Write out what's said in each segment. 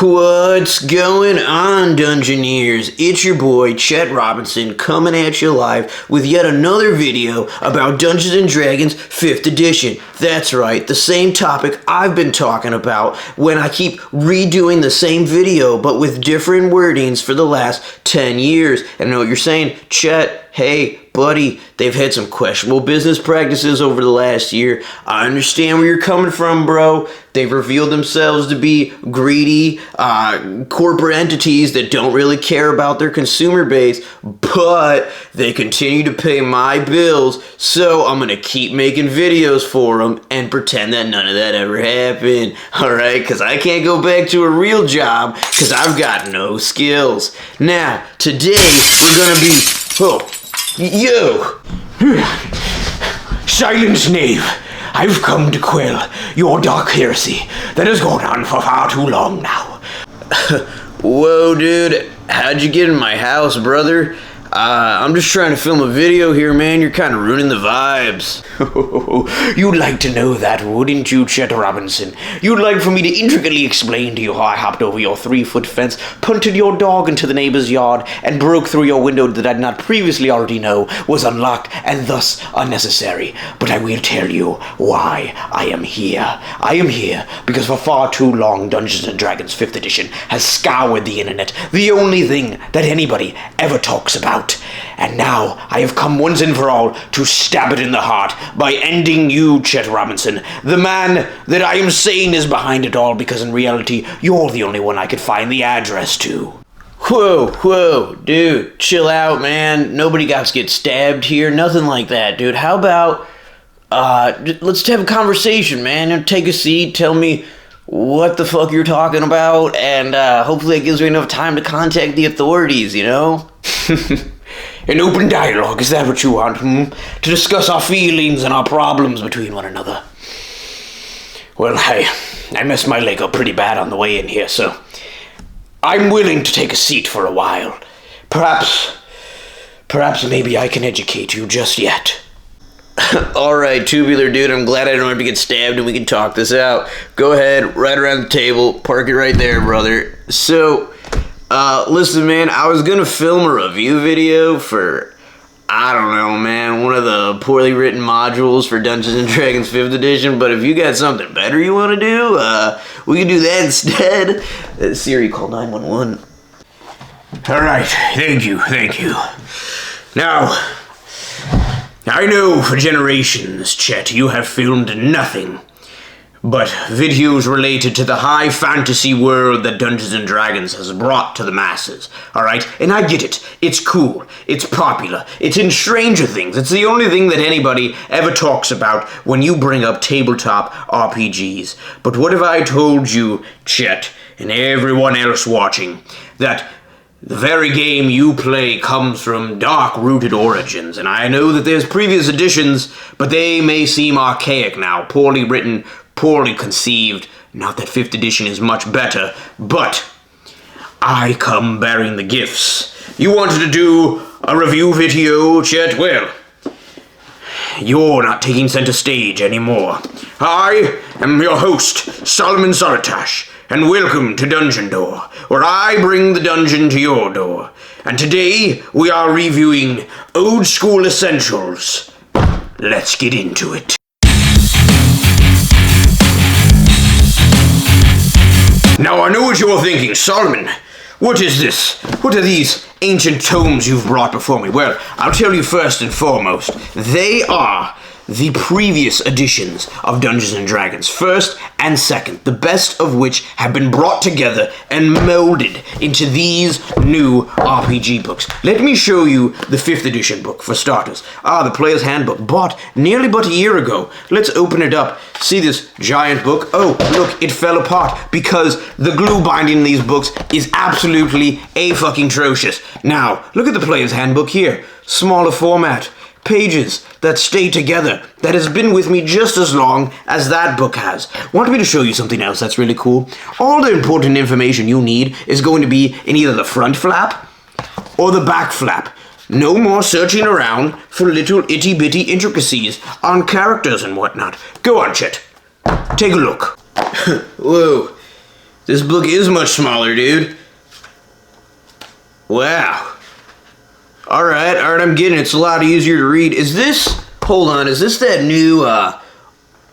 What's going on, Dungeoneers? It's your boy, Chet Robinson, coming at you live with yet another video about Dungeons & Dragons 5th edition. That's right, the same topic I've been talking about when I keep redoing the same video, but with different wordings for the last 10 years. And I know what you're saying, Chet, hey, buddy, they've had some questionable business practices over the last year. I understand where you're coming from, bro. They've revealed themselves to be greedy corporate entities that don't really care about their consumer base, but they continue to pay my bills, so I'm gonna keep making videos for them and pretend that none of that ever happened, alright? Because I can't go back to a real job because I've got no skills. Now, today, we're gonna be... Oh, yo! Silence, knave! I've come to quell your dark heresy that has gone on for far too long now. Whoa, dude. How'd you get in my house, brother? I'm just trying to film a video here, man. You're kind of ruining the vibes. You'd like to know that, wouldn't you, Chet Robinson? You'd like for me to intricately explain to you how I hopped over your 3-foot fence, punted your dog into the neighbor's yard, and broke through your window that I did not previously already know was unlocked and thus unnecessary. But I will tell you why I am here. I am here because for far too long Dungeons & Dragons 5th edition has scoured the internet, the only thing that anybody ever talks about. And now I have come once and for all to stab it in the heart by ending you, Chet Robinson, the man that I am saying is behind it all, because in reality, you're the only one I could find the address to. Whoa, dude, chill out, man. Nobody got to get stabbed here, nothing like that, dude. How about, let's have a conversation, man. Take a seat, tell me what the fuck you're talking about, and hopefully it gives me enough time to contact the authorities, you know? An open dialogue, is that what you want, To discuss our feelings and our problems between one another. Well, I messed my leg up pretty bad on the way in here, so I'm willing to take a seat for a while. Perhaps maybe I can educate you just yet. Alright, tubular dude, I'm glad I don't have to get stabbed and we can talk this out. Go ahead, right around the table, park it right there, brother. So, listen, man, I was gonna film a review video for, I don't know, man, one of the poorly written modules for Dungeons & Dragons 5th edition, but if you got something better you want to do, we can do that instead. Siri, call 911. Alright, thank you. Now, I know for generations, Chet, you have filmed nothing but videos related to the high fantasy world that Dungeons & Dragons has brought to the masses, alright? And I get it. It's cool. It's popular. It's in Stranger Things. It's the only thing that anybody ever talks about when you bring up tabletop RPGs. But what if I told you, Chet, and everyone else watching, that the very game you play comes from dark-rooted origins, and I know that there's previous editions, but they may seem archaic now, poorly written, poorly conceived. Not that 5th edition is much better, but I come bearing the gifts. You wanted to do a review video, Chet? Well, you're not taking center stage anymore. I am your host, Solomon Solitash, and welcome to DungeonDoor, where I bring the dungeon to your door. And today, we are reviewing Old School Essentials. Let's get into it. Now, I know what you're thinking, Solomon. What is this? What are these ancient tomes you've brought before me? Well, I'll tell you first and foremost, they are the previous editions of Dungeons & Dragons, 1st and 2nd, the best of which have been brought together and melded into these new RPG books. Let me show you the 5th edition book, for starters. The Player's Handbook, bought nearly but a year ago. Let's open it up. See this giant book? Oh, look, it fell apart because the glue binding in these books is absolutely fucking atrocious. Now, look at the Player's Handbook here. Smaller format. Pages that stay together, that has been with me just as long as that book has. Want me to show you something else that's really cool? All the important information you need is going to be in either the front flap or the back flap. No more searching around for little itty-bitty intricacies on characters and whatnot. Go on, Chet. Take a look. Whoa. This book is much smaller, dude. Wow. Alright, I'm getting it. It's a lot easier to read. Is this, hold on, is this that new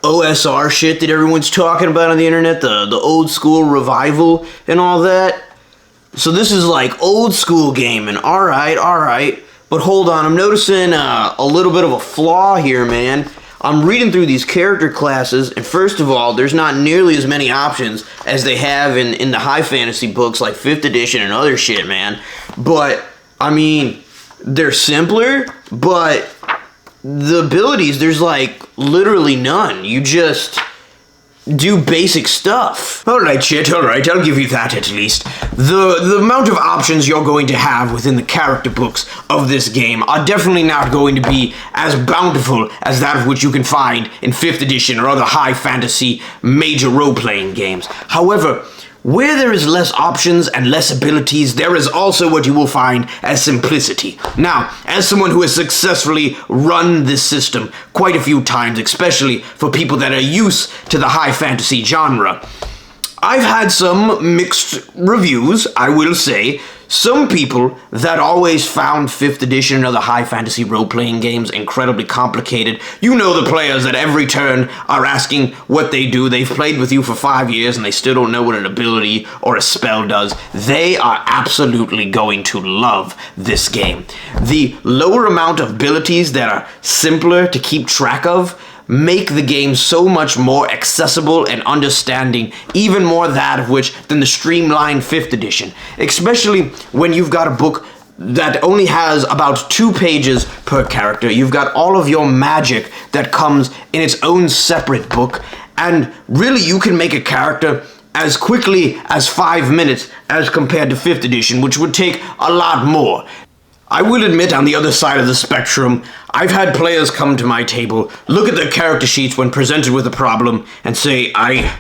OSR shit that everyone's talking about on the internet? The old school revival and all that? So this is like old school gaming. Alright. But hold on, I'm noticing a little bit of a flaw here, man. I'm reading through these character classes, and first of all, there's not nearly as many options as they have in the high fantasy books like 5th edition and other shit, man. But, I mean, they're simpler, but the abilities, there's like literally none. You just do basic stuff. Alright, Chet, alright, I'll give you that at least. The amount of options you're going to have within the character books of this game are definitely not going to be as bountiful as that of which you can find in 5th edition or other high fantasy major role-playing games. However, where there is less options and less abilities, there is also what you will find as simplicity. Now, as someone who has successfully run this system quite a few times, especially for people that are used to the high fantasy genre, I've had some mixed reviews, I will say. Some people that always found 5th edition and other high fantasy role-playing games incredibly complicated. You know, the players that every turn are asking what they do. They've played with you for 5 years and they still don't know what an ability or a spell does. They are absolutely going to love this game. The lower amount of abilities that are simpler to keep track of make the game so much more accessible and understanding, even more that of which than the streamlined 5th edition. Especially when you've got a book that only has about 2 pages per character. You've got all of your magic that comes in its own separate book, and really you can make a character as quickly as 5 minutes as compared to 5th edition, which would take a lot more. I will admit, on the other side of the spectrum, I've had players come to my table, look at their character sheets when presented with a problem, and say, I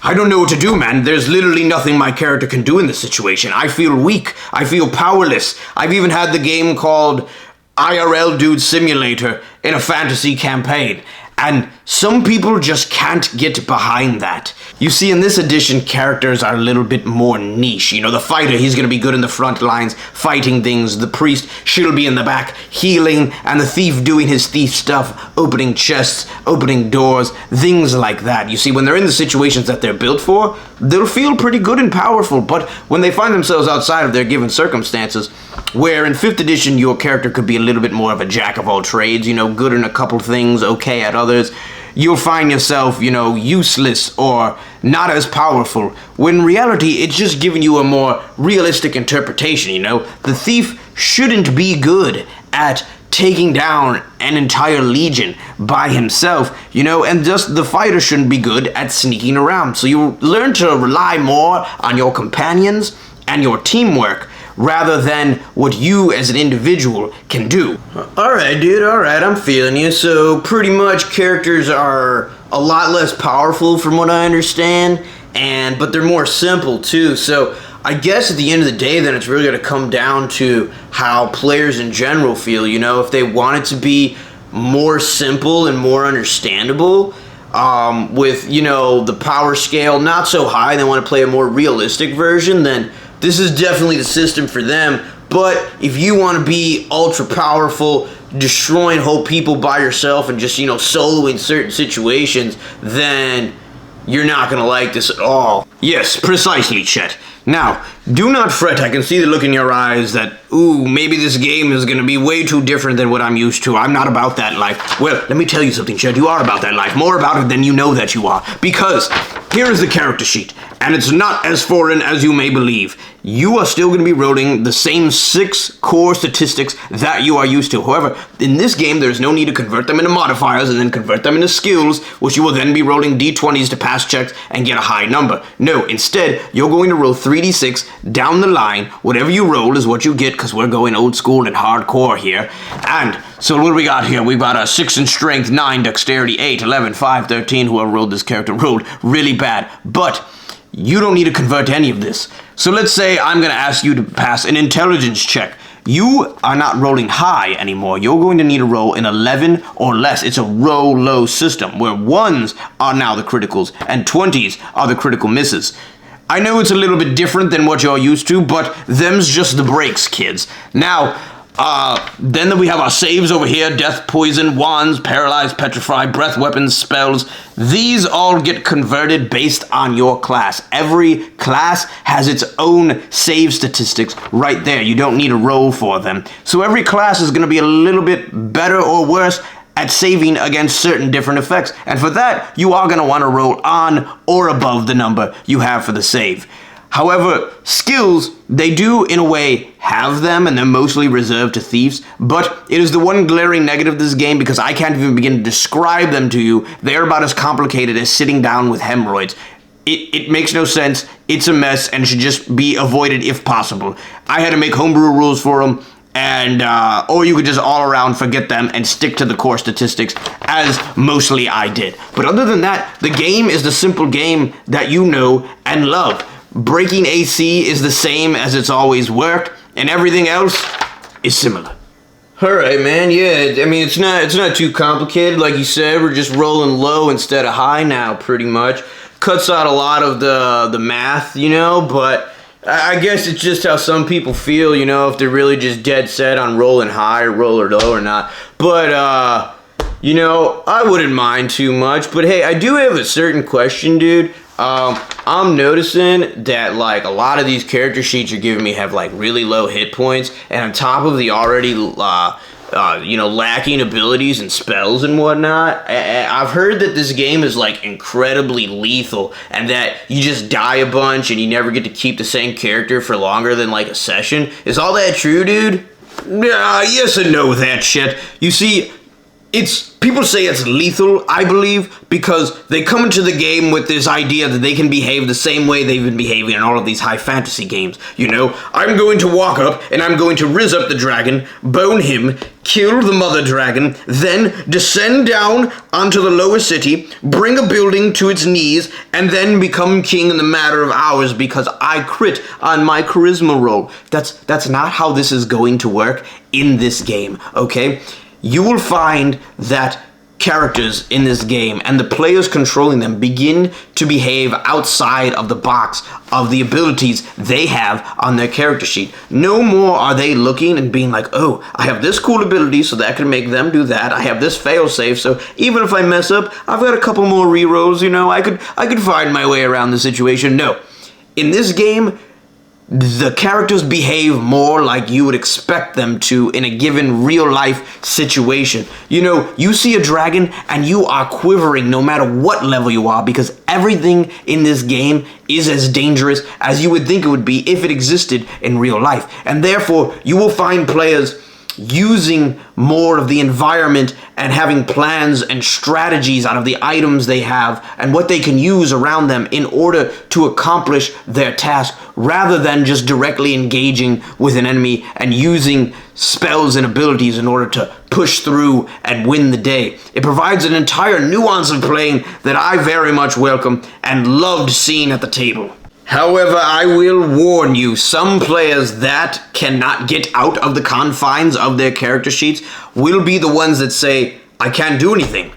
don't know what to do, man. There's literally nothing my character can do in this situation. I feel weak. I feel powerless. I've even had the game called IRL Dude Simulator in a fantasy campaign. And some people just can't get behind that. You see, in this edition, characters are a little bit more niche. You know, the fighter, he's going to be good in the front lines, fighting things. The priest, she'll be in the back, healing. And the thief doing his thief stuff, opening chests, opening doors, things like that. You see, when they're in the situations that they're built for, they'll feel pretty good and powerful. But when they find themselves outside of their given circumstances, where in 5th edition, your character could be a little bit more of a jack of all trades, you know, good in a couple things, okay at others, you'll find yourself, you know, useless or not as powerful, when in reality, it's just giving you a more realistic interpretation, you know? The thief shouldn't be good at taking down an entire legion by himself, you know, and just the fighter shouldn't be good at sneaking around. So you learn to rely more on your companions and your teamwork rather than what you as an individual can do. Alright, dude, alright, I'm feeling you. So pretty much characters are a lot less powerful from what I understand, but they're more simple too. So I guess at the end of the day, then it's really going to come down to how players in general feel, you know, if they want it to be more simple and more understandable, with, you know, the power scale not so high, they want to play a more realistic version, then this is definitely the system for them. But if you want to be ultra powerful, destroying whole people by yourself and just, you know, soloing certain situations, then you're not going to like this at all. Yes, precisely, Chet. Now, do not fret. I can see the look in your eyes that, ooh, maybe this game is going to be way too different than what I'm used to. I'm not about that life. Well, let me tell you something, Chet. You are about that life. More about it than you know that you are. Because here is the character sheet, and it's not as foreign as you may believe. You are still going to be rolling the same 6 core statistics that you are used to. However, in this game, there's no need to convert them into modifiers and then convert them into skills, which you will then be rolling d20s to pass checks and get a high number. No, instead, you're going to roll 3d6 down the line. Whatever you roll is what you get, because we're going old school and hardcore here. And so what do we got here? We've got a 6 in strength, 9 dexterity, 8, 11, 5, 13. Whoever rolled this character rolled really bad. But you don't need to convert any of this. So let's say I'm going to ask you to pass an intelligence check. You are not rolling high anymore. You're going to need to roll an 11 or less. It's a roll low system where 1s are now the criticals and 20s are the critical misses. I know it's a little bit different than what you're used to, but them's just the breaks, kids. Now, then we have our saves over here: death, poison, wands, paralyze, petrify, breath weapons, spells. These all get converted based on your class. Every class has its own save statistics right there. You don't need a roll for them. So every class is going to be a little bit better or worse at saving against certain different effects. And for that, you are going to want to roll on or above the number you have for the save. However, skills, they do in a way have them, and they're mostly reserved to thieves, but it is the one glaring negative of this game because I can't even begin to describe them to you. They're about as complicated as sitting down with hemorrhoids. It makes no sense, it's a mess, and should just be avoided if possible. I had to make homebrew rules for them, and or you could just all around forget them and stick to the core statistics, as mostly I did. But other than that, the game is the simple game that you know and love. Breaking AC is the same as it's always worked, and everything else is similar. Alright, man, yeah, I mean, it's not too complicated. Like you said, we're just rolling low instead of high now, pretty much. Cuts out a lot of the math, you know, but I guess it's just how some people feel, you know, if they're really just dead set on rolling high or rolling low or not. But, you know, I wouldn't mind too much. But hey, I do have a certain question, dude. I'm noticing that, like, a lot of these character sheets you're giving me have, like, really low hit points, and on top of the already, you know, lacking abilities and spells and whatnot. I've heard that this game is, like, incredibly lethal, and that you just die a bunch and you never get to keep the same character for longer than, like, a session. Is all that true, dude? Yes and no with that shit. You see, people say it's lethal, I believe, because they come into the game with this idea that they can behave the same way they've been behaving in all of these high fantasy games. You know, I'm going to walk up and I'm going to rizz up the dragon, bone him, kill the mother dragon, then descend down onto the lower city, bring a building to its knees, and then become king in the matter of hours because I crit on my charisma roll. That's not how this is going to work in this game, okay? You will find that characters in this game and the players controlling them begin to behave outside of the box of the abilities they have on their character sheet. No more are they looking and being like, oh, I have this cool ability, so that can make them do that. I have this failsafe, so even if I mess up, I've got a couple more rerolls, you know, I could find my way around the situation. No. In this game, the characters behave more like you would expect them to in a given real-life situation. You know, you see a dragon and you are quivering no matter what level you are because everything in this game is as dangerous as you would think it would be if it existed in real life. And therefore, you will find players using more of the environment and having plans and strategies out of the items they have and what they can use around them in order to accomplish their task, rather than just directly engaging with an enemy and using spells and abilities in order to push through and win the day. It provides an entire nuance of playing that I very much welcome and loved seeing at the table. However, I will warn you, some players that cannot get out of the confines of their character sheets will be the ones that say, I can't do anything.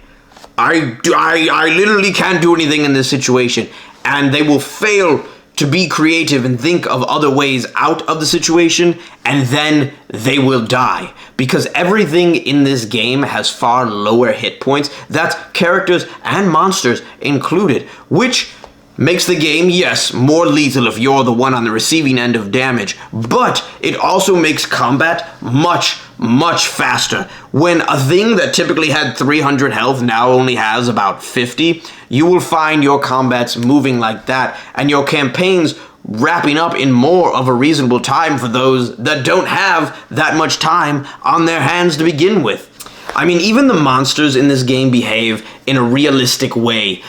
I literally can't do anything in this situation. And they will fail to be creative and think of other ways out of the situation, and then they will die. Because everything in this game has far lower hit points. That's characters and monsters included, which makes the game, yes, more lethal if you're the one on the receiving end of damage, but it also makes combat much, much faster. When a thing that typically had 300 health now only has about 50, you will find your combats moving like that, and your campaigns wrapping up in more of a reasonable time for those that don't have that much time on their hands to begin with. I mean, even the monsters in this game behave in a realistic way.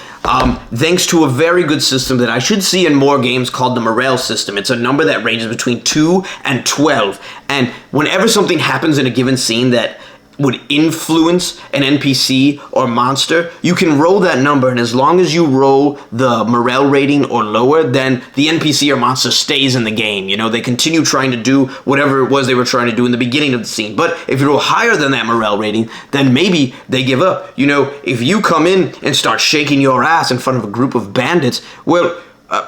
Thanks to a very good system that I should see in more games called the morale system. It's a number that ranges between 2 and 12. And whenever something happens in a given scene that would influence an NPC or monster, you can roll that number, and as long as you roll the morale rating or lower, then the NPC or monster stays in the game. You know, they continue trying to do whatever it was they were trying to do in the beginning of the scene. But if you roll higher than that morale rating, then maybe they give up. You know, if you come in and start shaking your ass in front of a group of bandits, well,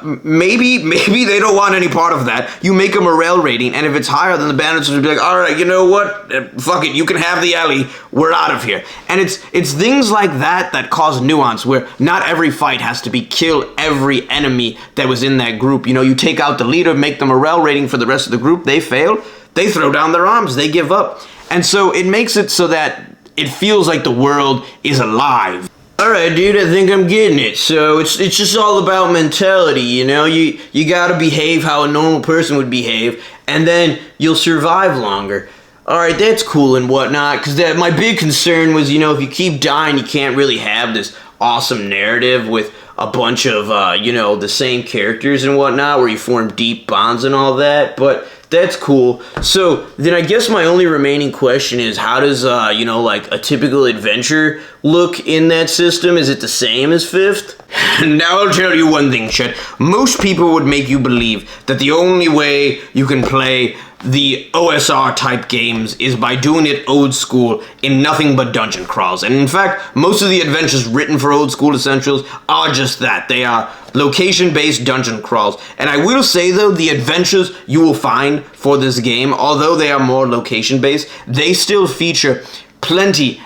Maybe they don't want any part of that. You make a morale rating, and if it's higher, then the bandits will be like, all right, you know what? Fuck it, you can have the alley. We're out of here. And it's things like that that cause nuance, where not every fight has to be kill every enemy that was in that group. You know, you take out the leader, make the morale rating for the rest of the group, they fail, they throw down their arms, they give up. And so it makes it so that it feels like the world is alive. Alright, dude, I think I'm getting it. So it's just all about mentality, you know? You gotta behave how a normal person would behave, and then you'll survive longer. Alright, that's cool and whatnot, because my big concern was, you know, if you keep dying, you can't really have this awesome narrative with a bunch of, you know, the same characters and whatnot, where you form deep bonds and all that, but that's cool. So then I guess my only remaining question is, how does, you know, like a typical adventure look in that system? Is it the same as 5th? Now I'll tell you one thing, Chet. Most people would make you believe that the only way you can play the OSR type games is by doing it old school in nothing but dungeon crawls. And in fact, most of the adventures written for Old School Essentials are just that. They are location-based dungeon crawls. And I will say, though, the adventures you will find for this game, although they are more location-based, they still feature plenty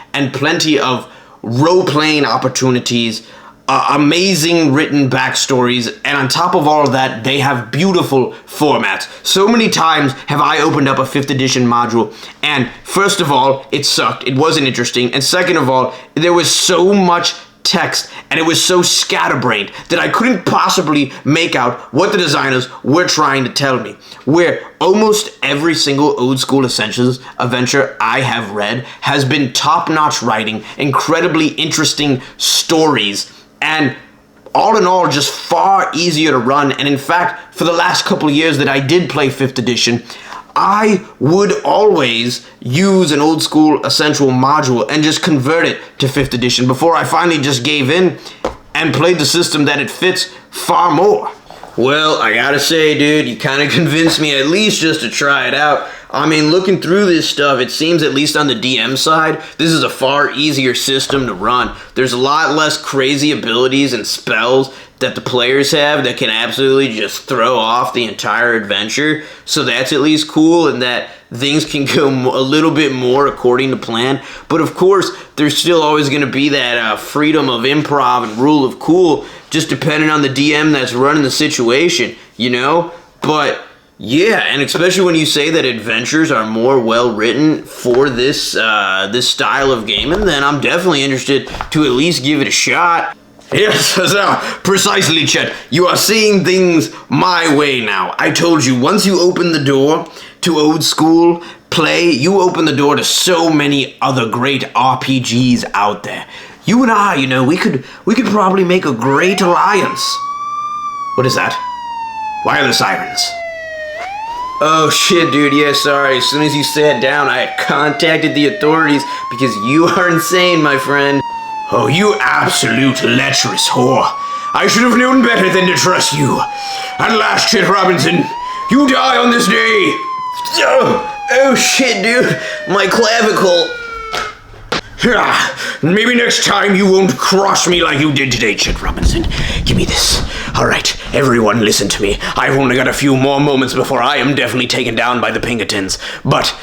of role-playing opportunities, amazing written backstories, and on top of all of that, they have beautiful formats. So many times have I opened up a 5th edition module, and first of all, it sucked. It wasn't interesting. And second of all, there was so much text, and it was so scatterbrained that I couldn't possibly make out what the designers were trying to tell me. Where almost every single Old School Essentials adventure I have read has been top-notch writing, incredibly interesting stories, and all in all, just far easier to run. And in fact, for the last couple of years that I did play 5th edition, I would always use an Old School Essential module and just convert it to 5th edition before I finally just gave in and played the system that it fits far more. Well, I gotta say, dude, you kind of convinced me at least just to try it out. I mean, looking through this stuff, it seems, at least on the DM side, this is a far easier system to run. There's a lot less crazy abilities and spells that the players have that can absolutely just throw off the entire adventure. So that's at least cool, and that things can go a little bit more according to plan. But of course, there's still always going to be that freedom of improv and rule of cool, just depending on the DM that's running the situation, you know? But yeah, and especially when you say that adventures are more well written for this this style of gaming, then I'm definitely interested to at least give it a shot. Yes, so, precisely, Chet. You are seeing things my way now. I told you, once you open the door to old school play, you open the door to so many other great RPGs out there. You and I, you know, we could probably make a great alliance. What is that? Why are there sirens? Oh shit, dude, yeah, sorry. As soon as you sat down, I had contacted the authorities because you are insane, my friend. Oh, you absolute lecherous whore. I should have known better than to trust you. At last, Chet Robinson, you die on this day. Oh shit, dude, my clavicle. Maybe next time you won't cross me like you did today, Chet Robinson. Give me this. All right, everyone listen to me. I've only got a few more moments before I am definitely taken down by the Pinkertons. But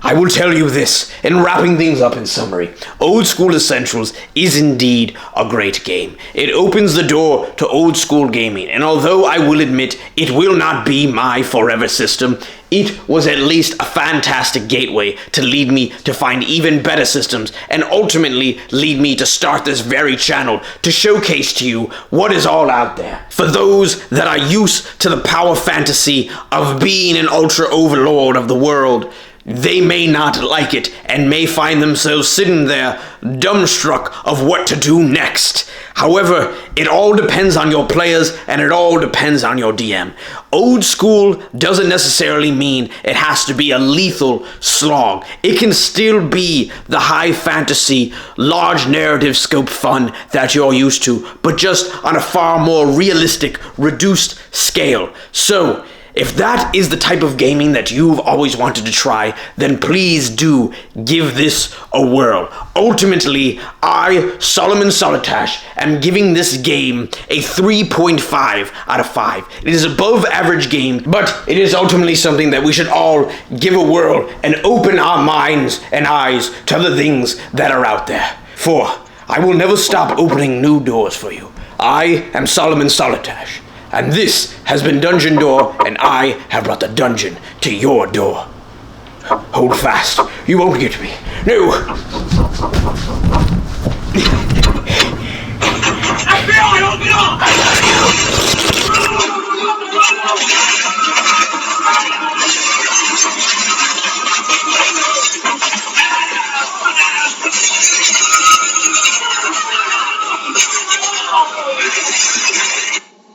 I will tell you this, in wrapping things up in summary, Old School Essentials is indeed a great game. It opens the door to old school gaming, and although I will admit it will not be my forever system, it was at least a fantastic gateway to lead me to find even better systems, and ultimately lead me to start this very channel to showcase to you what is all out there. For those that are used to the power fantasy of being an ultra overlord of the world, they may not like it and may find themselves sitting there dumbstruck of what to do next. However, it all depends on your players and it all depends on your DM. Old school doesn't necessarily mean it has to be a lethal slog. It can still be the high fantasy, large narrative scope fun that you're used to, but just on a far more realistic, reduced scale. So, If that is the type of gaming that you've always wanted to try, then please do give this a whirl. Ultimately, I, Solomon Solitash, am giving this game a 3.5 out of 5. It is above average game, but it is ultimately something that we should all give a whirl and open our minds and eyes to the things that are out there. For I will never stop opening new doors for you. I am Solomon Solitash. And this has been DungeonDoor, and I have brought the dungeon to your door. Hold fast. You won't get me. No. FBI, open up! I love you.